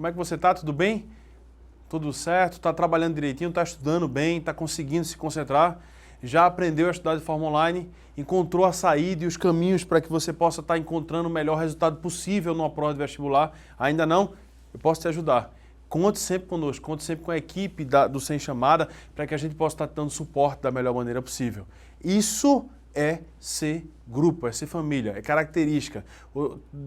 Como é que você está? Tudo bem? Tudo certo? Está trabalhando direitinho? Está estudando bem? Está conseguindo se concentrar? Já aprendeu a estudar de forma online? Encontrou a saída e os caminhos para que você possa estar encontrando o melhor resultado possível numa prova de vestibular? Ainda não? Eu posso te ajudar. Conte sempre conosco, conte sempre com a equipe do Sem Chamada para que a gente possa estar dando suporte da melhor maneira possível. Isso é ser grupo, é ser família, é característica.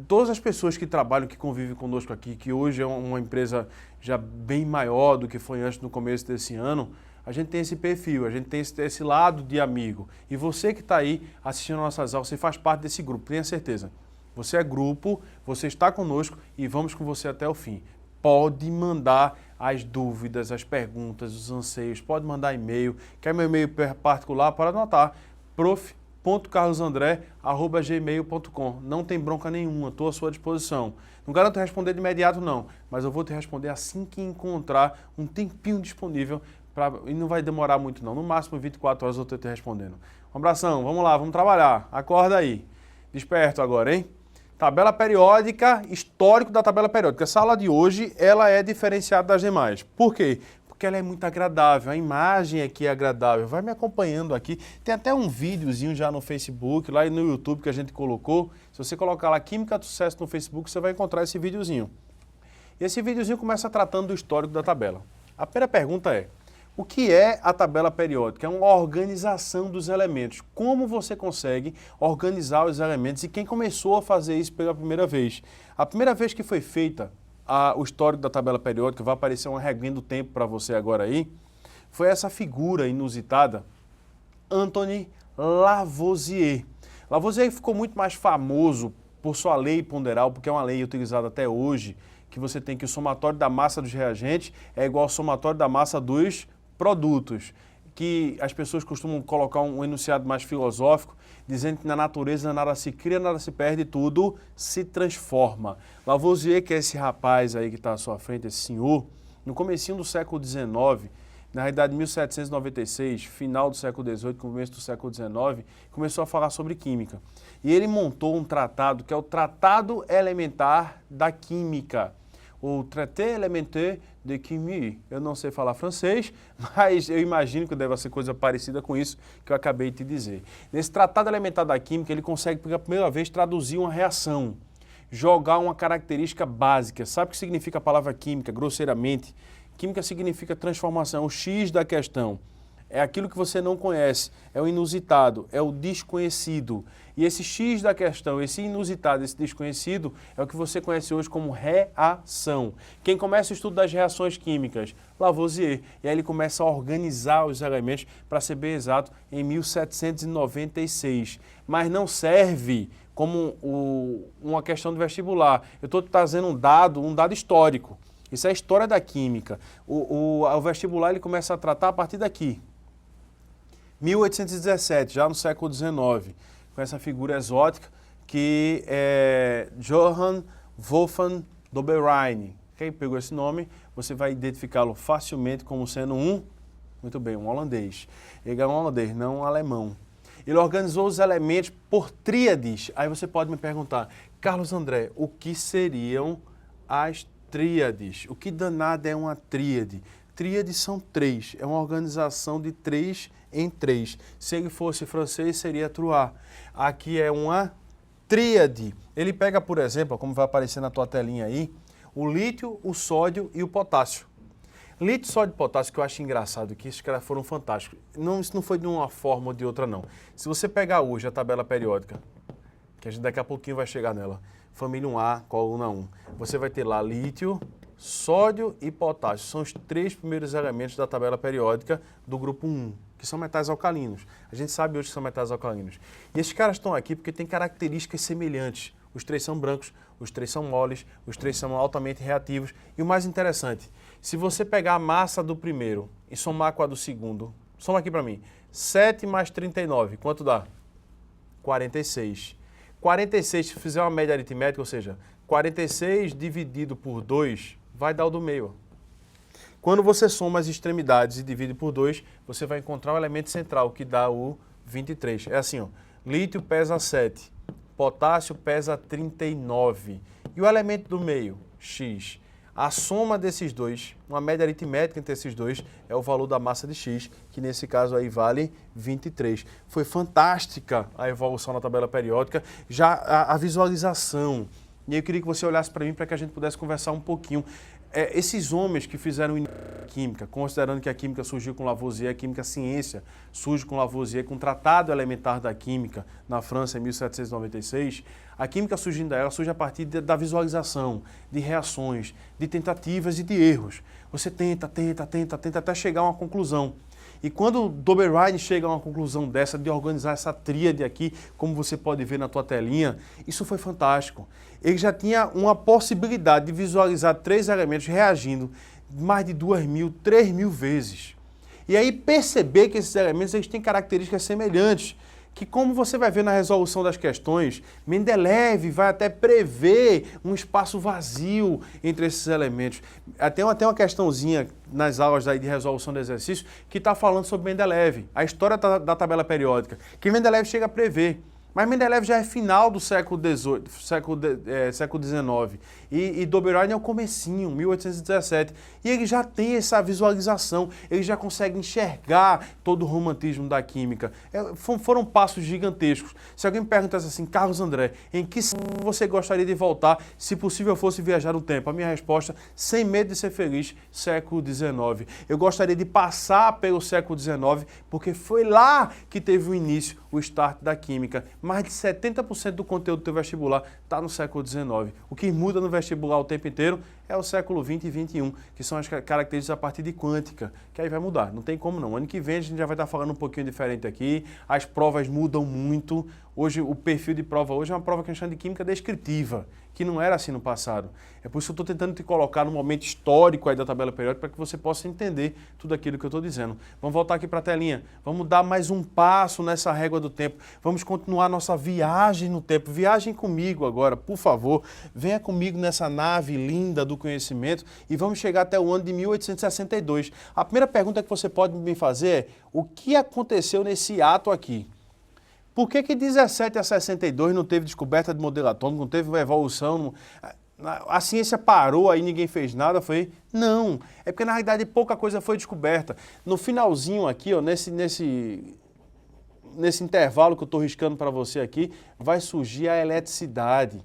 Todas as pessoas que trabalham, que convivem conosco aqui, que hoje é uma empresa já bem maior do que foi antes no começo desse ano, a gente tem esse perfil, a gente tem esse lado de amigo. E você que está aí assistindo nossas aulas, você faz parte desse grupo, tenha certeza. Você é grupo, você está conosco e vamos com você até o fim. Pode mandar as dúvidas, as perguntas, os anseios, pode mandar e-mail. Quer meu e-mail particular? Para anotar, prof.carlosandré@gmail.com. Não tem bronca nenhuma, estou à sua disposição. Não garanto responder de imediato não, mas eu vou te responder assim que encontrar um tempinho disponível e não vai demorar muito não, no máximo 24 horas eu estou te respondendo. Um abração, vamos lá, vamos trabalhar. Acorda aí. Desperto agora, hein? Tabela periódica, histórico da tabela periódica. Essa aula de hoje, ela é diferenciada das demais. Por quê? Porque ela é muito agradável, a imagem aqui é agradável. Vai me acompanhando aqui. Tem até um videozinho já no Facebook, lá no YouTube que a gente colocou. Se você colocar lá Química do Sucesso no Facebook, você vai encontrar esse videozinho. E esse videozinho começa tratando do histórico da tabela. A primeira pergunta é: o que é a tabela periódica? É uma organização dos elementos. Como você consegue organizar os elementos e quem começou a fazer isso pela primeira vez? A primeira vez que foi feita o histórico da tabela periódica, vai aparecer uma reguinha do tempo para você agora aí, foi essa figura inusitada, Antoine Lavoisier. Lavoisier ficou muito mais famoso por sua lei ponderal, porque é uma lei utilizada até hoje, que você tem que o somatório da massa dos reagentes é igual ao somatório da massa dos produtos, que as pessoas costumam colocar um enunciado mais filosófico, dizendo que na natureza nada se cria, nada se perde, tudo se transforma. Lavoisier, que é esse rapaz aí que está à sua frente, esse senhor, no comecinho do século XIX, na realidade 1796, final do século XVIII, começo do século XIX, começou a falar sobre química. E ele montou um tratado que é o Tratado Elementar da Química, o Traité Élémentaire de Chimie. Eu não sei falar francês, mas eu imagino que deve ser coisa parecida com isso que eu acabei de te dizer. Nesse Tratado Elementar da Química, ele consegue pela primeira vez traduzir uma reação, jogar uma característica básica. Sabe o que significa a palavra química, grosseiramente? Química significa transformação, o X da questão. É aquilo que você não conhece, é o inusitado, é o desconhecido. E esse X da questão, esse inusitado, esse desconhecido, é o que você conhece hoje como reação. Quem começa o estudo das reações químicas? Lavoisier. E aí ele começa a organizar os elementos, para ser bem exato, em 1796. Mas não serve como uma questão de vestibular. Eu estou trazendo um dado histórico. Isso é a história da química. O vestibular ele começa a tratar a partir daqui. 1817, já no século XIX, com essa figura exótica que é Johann Wolfgang Dobereine. Quem pegou esse nome, você vai identificá-lo facilmente como sendo um holandês. Ele é um holandês, não um alemão. Ele organizou os elementos por tríades. Aí você pode me perguntar, Carlos André, o que seriam as tríades? O que danado é uma tríade? Tríades são três, é uma organização de 3 em 3. Se ele fosse francês, seria trois. Aqui é uma tríade. Ele pega, por exemplo, como vai aparecer na tua telinha aí, o lítio, o sódio e o potássio. Lítio, sódio e potássio, que eu acho engraçado, que esses caras foram fantásticos. Não, isso não foi de uma forma ou de outra, não. Se você pegar hoje a tabela periódica, que a gente daqui a pouquinho vai chegar nela, família 1A, coluna 1, você vai ter lá lítio, sódio e potássio. São os 3 primeiros elementos da tabela periódica do grupo 1, que são metais alcalinos. A gente sabe hoje que são metais alcalinos. E esses caras estão aqui porque têm características semelhantes. Os 3 são brancos, os 3 são moles, os 3 são altamente reativos. E o mais interessante, se você pegar a massa do primeiro e somar com a do segundo, soma aqui para mim, 7 mais 39, quanto dá? 46. 46, se fizer uma média aritmética, ou seja, 46 dividido por 2, vai dar o do meio. Quando você soma as extremidades e divide por 2, você vai encontrar o elemento central, que dá o 23. É assim, ó, lítio pesa 7, potássio pesa 39. E o elemento do meio, X. A soma desses dois, uma média aritmética entre esses dois, é o valor da massa de X, que nesse caso aí vale 23. Foi fantástica a evolução na tabela periódica, já a visualização. E aí eu queria que você olhasse para mim para que a gente pudesse conversar um pouquinho. Esses homens que fizeram química, considerando que a química surgiu com Lavoisier, a química ciência surge com Lavoisier, com o Tratado Elementar da Química, na França, em 1796, a química surgindo dela surge a partir da visualização, de reações, de tentativas e de erros. Você tenta até chegar a uma conclusão. E quando Dobereiner chega a uma conclusão dessa, de organizar essa tríade aqui, como você pode ver na tua telinha, isso foi fantástico. Ele já tinha uma possibilidade de visualizar 3 elementos reagindo mais de 2.000, 3.000 vezes. E aí perceber que esses elementos eles têm características semelhantes, que como você vai ver na resolução das questões, Mendeleev vai até prever um espaço vazio entre esses elementos. Tem uma questãozinha nas aulas aí de resolução de exercício que está falando sobre Mendeleev, a história da tabela periódica, que Mendeleev chega a prever. Mas Mendeleev já é final do século XIX e Dobereiner é o comecinho, 1817. E ele já tem essa visualização, ele já consegue enxergar todo o romantismo da química. Foram passos gigantescos. Se alguém me perguntasse assim, Carlos André, em que você gostaria de voltar se possível fosse viajar no tempo? A minha resposta, sem medo de ser feliz, século XIX. Eu gostaria de passar pelo século XIX, porque foi lá que teve o início, o start da química. Mais de 70% do conteúdo do teu vestibular está no século XIX. O que muda no vestibular o tempo inteiro é o século XX e XXI, que são as características a partir de quântica, que aí vai mudar, não tem como não. Ano que vem a gente já vai estar falando um pouquinho diferente aqui, as provas mudam muito. Hoje, o perfil de prova hoje é uma prova que a gente chama de química descritiva, que não era assim no passado. É por isso que eu estou tentando te colocar no momento histórico aí da tabela periódica para que você possa entender tudo aquilo que eu estou dizendo. Vamos voltar aqui para a telinha. Vamos dar mais um passo nessa régua do tempo. Vamos continuar nossa viagem no tempo. Viagem comigo agora, por favor. Venha comigo nessa nave linda do conhecimento e vamos chegar até o ano de 1862. A primeira pergunta que você pode me fazer é: o que aconteceu nesse ato aqui? Por que de 17 a 62 não teve descoberta de modelo atômico, não teve uma evolução? A ciência parou, aí ninguém fez nada? Não, é porque na realidade pouca coisa foi descoberta. No finalzinho aqui, ó, nesse intervalo que eu estou riscando para você aqui, vai surgir a eletricidade.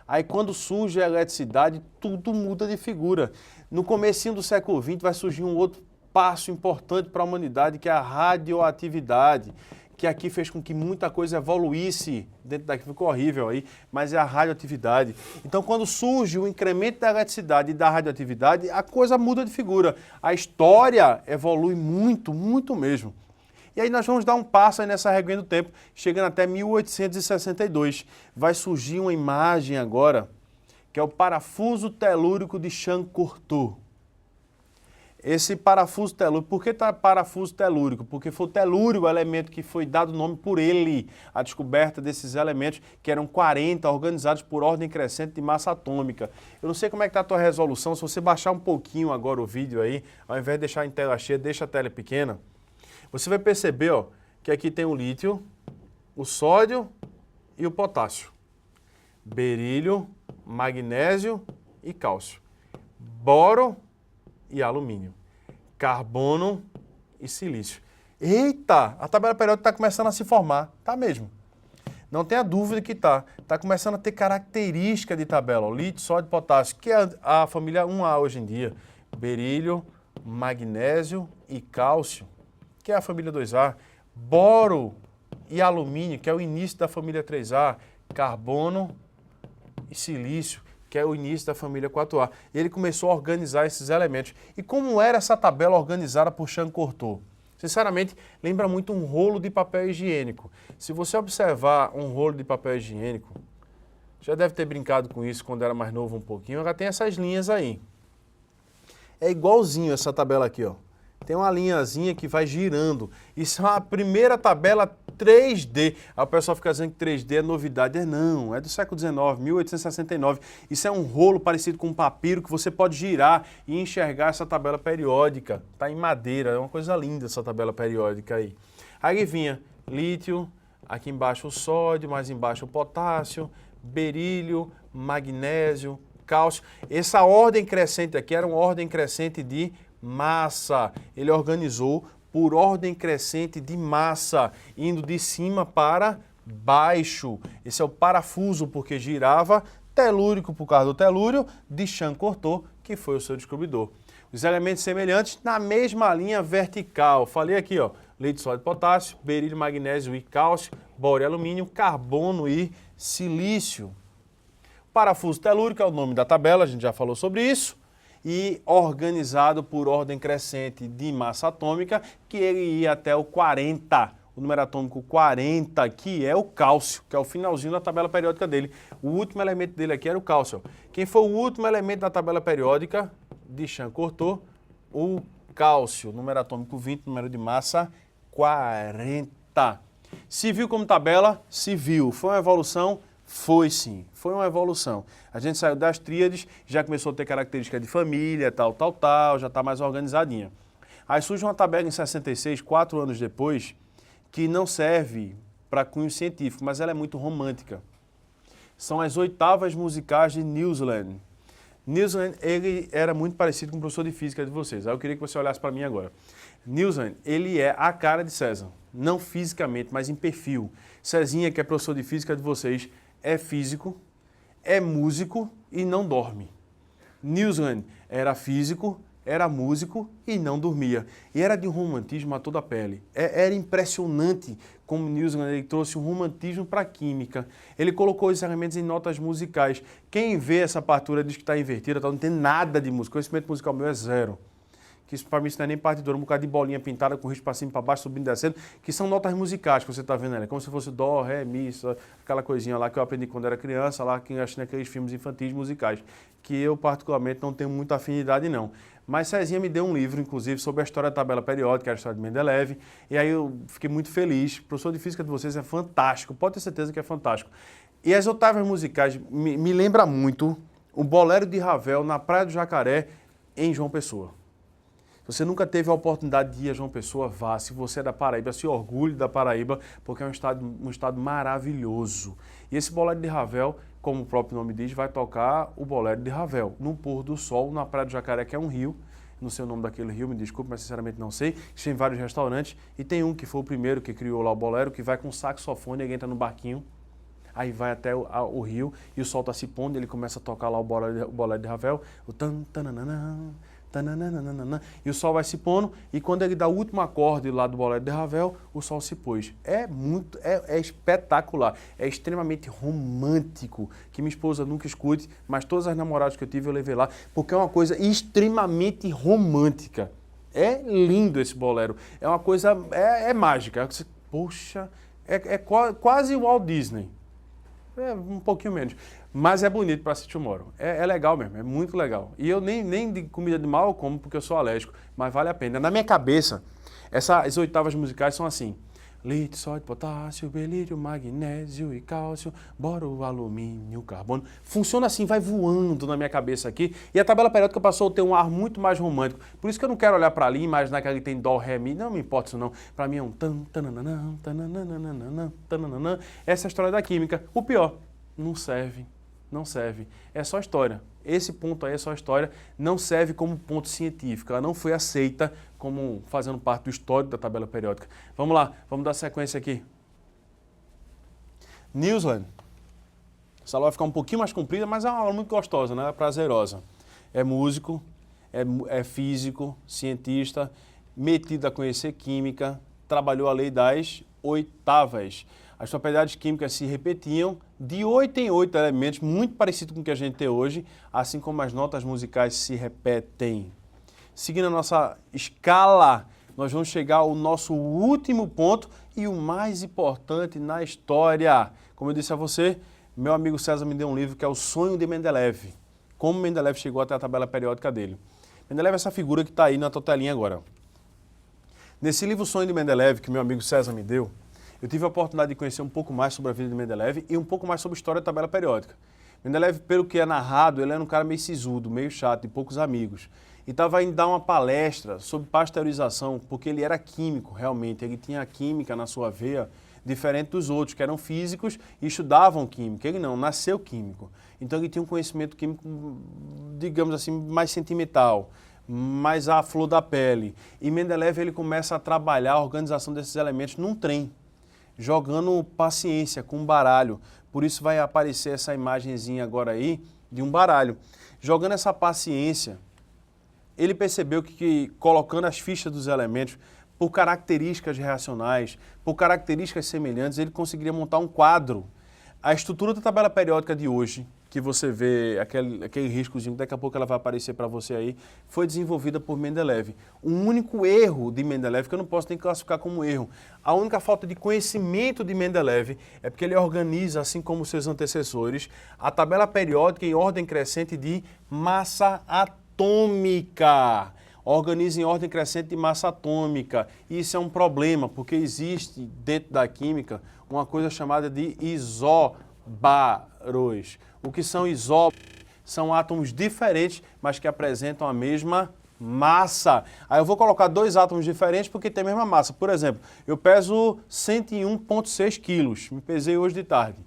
Aí quando surge a eletricidade, tudo muda de figura. No comecinho do século XX vai surgir um outro passo importante para a humanidade, que é a radioatividade, que aqui fez com que muita coisa evoluísse, dentro daqui ficou horrível aí, mas é a radioatividade. Então, quando surge o incremento da eletricidade e da radioatividade, a coisa muda de figura. A história evolui muito, muito mesmo. E aí nós vamos dar um passo aí nessa reguinha do tempo, chegando até 1862. Vai surgir uma imagem agora, que é o parafuso telúrico de Chancortot. Esse parafuso telúrico, por que parafuso telúrico? Porque foi o telúrio o elemento que foi dado nome por ele, a descoberta desses elementos, que eram 40, organizados por ordem crescente de massa atômica. Eu não sei como é que está a tua resolução, se você baixar um pouquinho agora o vídeo aí, ao invés de deixar em tela cheia, deixa a tela pequena, você vai perceber, ó, que aqui tem o lítio, o sódio e o potássio. Berílio, magnésio e cálcio. Boro e alumínio, carbono e silício. Eita, a tabela periódica está começando a se formar, tá mesmo. Não tenha dúvida que tá começando a ter característica de tabela, ó, lítio, sódio, potássio, que é a família 1A hoje em dia, berílio, magnésio e cálcio, que é a família 2A, boro e alumínio, que é o início da família 3A, carbono e silício, que é o início da família 4A. E ele começou a organizar esses elementos. E como era essa tabela organizada por Chancortot? Sinceramente, lembra muito um rolo de papel higiênico. Se você observar um rolo de papel higiênico, já deve ter brincado com isso quando era mais novo um pouquinho, ela tem essas linhas aí. É igualzinho essa tabela aqui, ó. Tem uma linhazinha que vai girando. Isso é uma primeira tabela 3D. Aí o pessoal fica dizendo que 3D é novidade. Não, é do século XIX, 1869. Isso é um rolo parecido com um papiro que você pode girar e enxergar essa tabela periódica. Está em madeira, é uma coisa linda essa tabela periódica aí. Aí vinha lítio, aqui embaixo o sódio, mais embaixo o potássio, berílio, magnésio, cálcio. Essa ordem crescente aqui era uma ordem crescente de massa. Ele organizou por ordem crescente de massa, indo de cima para baixo. Esse é o parafuso, porque girava. Telúrico por causa do telúrio, Duchamp cortou, que foi o seu descobridor. Os elementos semelhantes na mesma linha vertical. Falei aqui, ó, lítio, sódio, potássio, berílio, magnésio e cálcio, bório e alumínio, carbono e silício. Parafuso telúrico é o nome da tabela, a gente já falou sobre isso. E organizado por ordem crescente de massa atômica, que ele ia até o 40, o número atômico 40, que é o cálcio, que é o finalzinho da tabela periódica dele. O último elemento dele aqui era o cálcio. Quem foi o último elemento da tabela periódica? Duchamp cortou o cálcio, número atômico 20, número de massa 40. Se viu como tabela? Se viu. Foi uma evolução? Foi sim, foi uma evolução. A gente saiu das tríades, já começou a ter característica de família, tal, já está mais organizadinha. Aí surge uma tabela em 66, 4 anos depois, que não serve para cunho científico, mas ela é muito romântica. São as oitavas musicais de Newsland. Newsland, ele era muito parecido com o professor de física de vocês. Aí eu queria que você olhasse para mim agora. Newsland, ele é a cara de César, não fisicamente, mas em perfil. Cezinha, que é professor de física de vocês, é físico, é músico e não dorme. Newsland era físico, era músico e não dormia. E era de um romantismo a toda a pele. Era impressionante como Newsland ele trouxe um romantismo para a química. Ele colocou os elementos em notas musicais. Quem vê essa partitura diz que está invertida, não tem nada de música. O conhecimento musical meu é zero. Que isso para mim isso não é nem partitura, um bocado de bolinha pintada com risco para cima, para baixo, subindo e descendo, que são notas musicais que você está vendo ali, como se fosse dó, ré, mi, aquela coisinha lá que eu aprendi quando era criança, lá que eu achei naqueles filmes infantis musicais, que eu particularmente não tenho muita afinidade não. Mas Cezinha me deu um livro, inclusive, sobre a história da tabela periódica, a história de Mendeleev, e aí eu fiquei muito feliz. O professor de física de vocês é fantástico, pode ter certeza que é fantástico. E as oitavas musicais me lembra muito o Bolero de Ravel na Praia do Jacaré, em João Pessoa. Se você nunca teve a oportunidade de ir a João Pessoa, vá. Se você é da Paraíba, se orgulhe da Paraíba, porque é um estado maravilhoso. E esse Bolero de Ravel, como o próprio nome diz, vai tocar o Bolero de Ravel, no pôr do sol, na Praia do Jacaré, que é um rio. Não sei o nome daquele rio, me desculpe, mas sinceramente não sei. Tem vários restaurantes e tem um que foi o primeiro que criou lá o Bolero, que vai com saxofone, ele entra no barquinho, aí vai até o rio e o sol está se pondo, ele começa a tocar lá o Bolero de Ravel, o tan, tananana, e o sol vai se pondo, e quando ele dá o último acorde lá do Bolero de Ravel, o sol se pôs. É espetacular, é extremamente romântico, que minha esposa nunca escute, mas todas as namoradas que eu tive eu levei lá, porque é uma coisa extremamente romântica. É lindo esse bolero, é uma coisa, é mágica. Poxa, quase o Walt Disney. É um pouquinho menos, mas é bonito para assistir Tomorrow. É legal mesmo, é muito legal. E eu nem de comida de mal eu como porque eu sou alérgico, mas vale a pena. Na minha cabeça, essas oitavas musicais são assim: lítio, sódio, potássio, berílio, magnésio e cálcio, boro, alumínio, carbono. Funciona assim, vai voando na minha cabeça aqui. E a tabela periódica passou a ter um ar muito mais romântico. Por isso que eu não quero olhar para ali e imaginar que ali tem dó, ré, mi. Não me importa isso não. Para mim é um tan, tananana, tananana, tananana. Essa é a história da química. O pior, não serve. Não serve. É só história. Esse ponto aí é só história. Não serve como ponto científico. Ela não foi aceita como fazendo parte do histórico da tabela periódica. Vamos lá, vamos dar sequência aqui. Newsland. Essa aula vai ficar um pouquinho mais comprida, mas é uma aula muito gostosa, né? Prazerosa. É músico, é físico, cientista, metido a conhecer química, trabalhou a lei das oitavas. As propriedades químicas se repetiam de 8 em 8 elementos, muito parecido com o que a gente tem hoje, assim como as notas musicais se repetem. Seguindo a nossa escala, nós vamos chegar ao nosso último ponto e o mais importante na história. Como eu disse a você, meu amigo César me deu um livro que é O Sonho de Mendeleev. Como Mendeleev chegou até a tabela periódica dele. Mendeleev é essa figura que está aí na tua telinha agora. Nesse livro O Sonho de Mendeleev, que meu amigo César me deu, eu tive a oportunidade de conhecer um pouco mais sobre a vida de Mendeleev e um pouco mais sobre a história da tabela periódica. Mendeleev, pelo que é narrado, ele era um cara meio sisudo, meio chato, de poucos amigos. E estava indo dar uma palestra sobre pasteurização, porque ele era químico, realmente. Ele tinha a química na sua veia diferente dos outros, que eram físicos e estudavam química. Ele não, nasceu químico. Então ele tinha um conhecimento químico, digamos assim, mais sentimental, mais à flor da pele. E Mendeleev ele começa a trabalhar a organização desses elementos num trem, jogando paciência com um baralho. Por isso vai aparecer essa imagenzinha agora aí de um baralho. Jogando essa paciência, ele percebeu que colocando as fichas dos elementos por características reacionais, por características semelhantes, ele conseguiria montar um quadro. A estrutura da tabela periódica de hoje, que você vê aquele riscozinho, daqui a pouco ela vai aparecer para você aí, foi desenvolvida por Mendeleev. O único erro de Mendeleev, que eu não posso nem classificar como erro, a única falta de conhecimento de Mendeleev é porque ele organiza, assim como seus antecessores, a tabela periódica em ordem crescente de massa atômica. Organiza em ordem crescente de massa atômica. E isso é um problema, porque existe dentro da química uma coisa chamada de isóbaros. O que são isóbaros? São átomos diferentes, mas que apresentam a mesma massa. Aí eu vou colocar dois átomos diferentes porque tem a mesma massa. Por exemplo, eu peso 101,6 quilos. Me pesei hoje de tarde.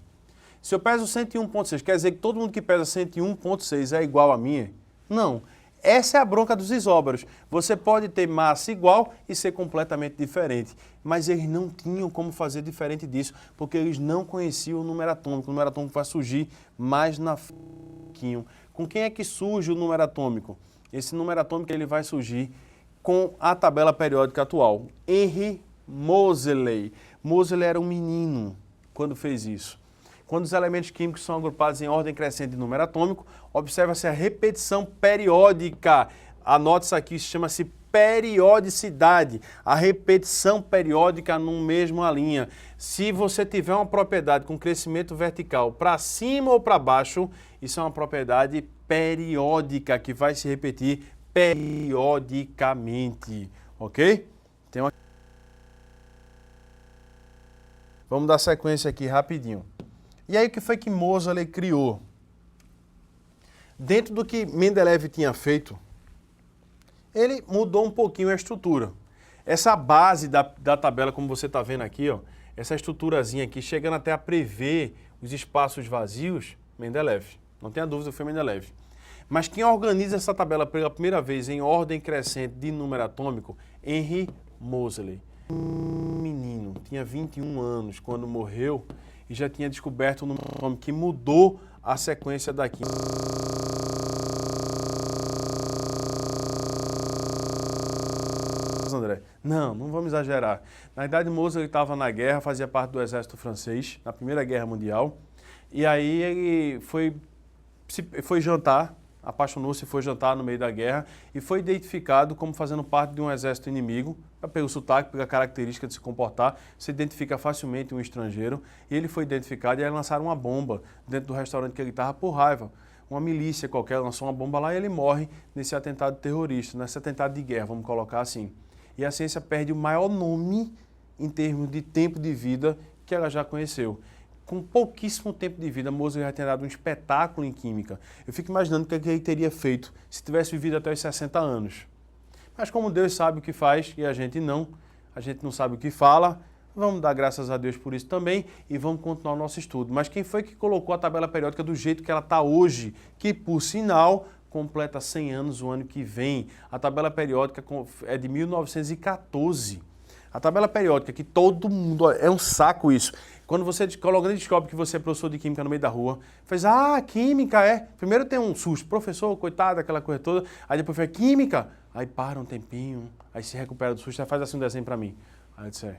Se eu peso 101,6, quer dizer que todo mundo que pesa 101,6 é igual a mim? Não. Essa é a bronca dos isóbaros. Você pode ter massa igual e ser completamente diferente. Mas eles não tinham como fazer diferente disso, porque eles não conheciam o número atômico. O número atômico vai surgir mais na frente. Com quem é que surge o número atômico? Esse número atômico ele vai surgir com a tabela periódica atual. Henry Moseley. Moseley era um menino quando fez isso. Quando os elementos químicos são agrupados em ordem crescente de número atômico, observa-se a repetição periódica. Anote isso aqui, chama-se periodicidade. A repetição periódica numa mesma linha. Se você tiver uma propriedade com crescimento vertical para cima ou para baixo, isso é uma propriedade periódica que vai se repetir periodicamente. Ok? Vamos dar sequência aqui rapidinho. E aí o que foi que Moseley criou? Dentro do que Mendeleev tinha feito, ele mudou um pouquinho a estrutura. Essa base da tabela, como você está vendo aqui, ó, essa estruturazinha aqui, chegando até a prever os espaços vazios, Mendeleev. Não tenha dúvida que foi Mendeleev. Mas quem organiza essa tabela pela primeira vez em ordem crescente de número atômico? Henry Moseley. Um menino, tinha 21 anos quando morreu, e já tinha descoberto um número atômico que mudou a sequência da química. André, não vamos exagerar. Na verdade, Moseley estava na guerra, fazia parte do exército francês, na Primeira Guerra Mundial, e aí ele foi jantar, apaixonou-se e foi jantar no meio da guerra, e foi identificado como fazendo parte de um exército inimigo, pelo sotaque, pela característica de se comportar, se identifica facilmente um estrangeiro, e ele foi identificado e aí lançaram uma bomba dentro do restaurante que ele estava por raiva. Uma milícia qualquer lançou uma bomba lá e ele morre nesse atentado terrorista, nesse atentado de guerra, vamos colocar assim. E a ciência perde o maior nome em termos de tempo de vida que ela já conheceu. Com pouquíssimo tempo de vida, Moseley já tinha dado um espetáculo em química. Eu fico imaginando o que ele teria feito se tivesse vivido até os 60 anos. Mas como Deus sabe o que faz e a gente não sabe o que fala, vamos dar graças a Deus por isso também e vamos continuar o nosso estudo. Mas quem foi que colocou a tabela periódica do jeito que ela está hoje? Que, por sinal, completa 100 anos o ano que vem. A tabela periódica é de 1914. A tabela periódica, que todo mundo... É um saco isso. Quando você descobre que você é professor de química no meio da rua, faz, química, é. Primeiro tem um susto, professor, coitado, aquela coisa toda. Aí depois faz, química. Aí para um tempinho, aí se recupera do susto, aí faz assim um desenho para mim. Aí eu disse,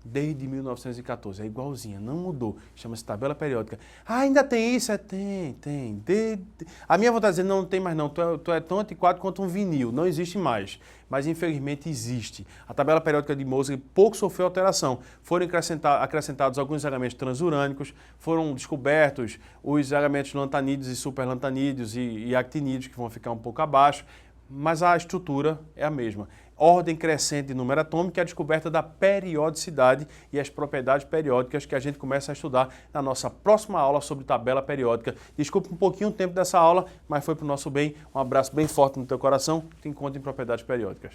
desde 1914, é igualzinha, não mudou. Chama-se tabela periódica. Ainda tem isso? Tem. A minha vontade de dizer, não tem mais não, tu é tão antiquado quanto um vinil, não existe mais. Mas infelizmente existe. A tabela periódica de Moseley pouco sofreu alteração. Foram acrescentados alguns elementos transurânicos, foram descobertos os elementos lantanídeos e superlantanídeos e actinídeos, que vão ficar um pouco abaixo, mas a estrutura é a mesma. Ordem crescente de número atômico é a descoberta da periodicidade e as propriedades periódicas que a gente começa a estudar na nossa próxima aula sobre tabela periódica. Desculpe um pouquinho o tempo dessa aula, mas foi para o nosso bem. Um abraço bem forte no teu coração. Te encontro em propriedades periódicas.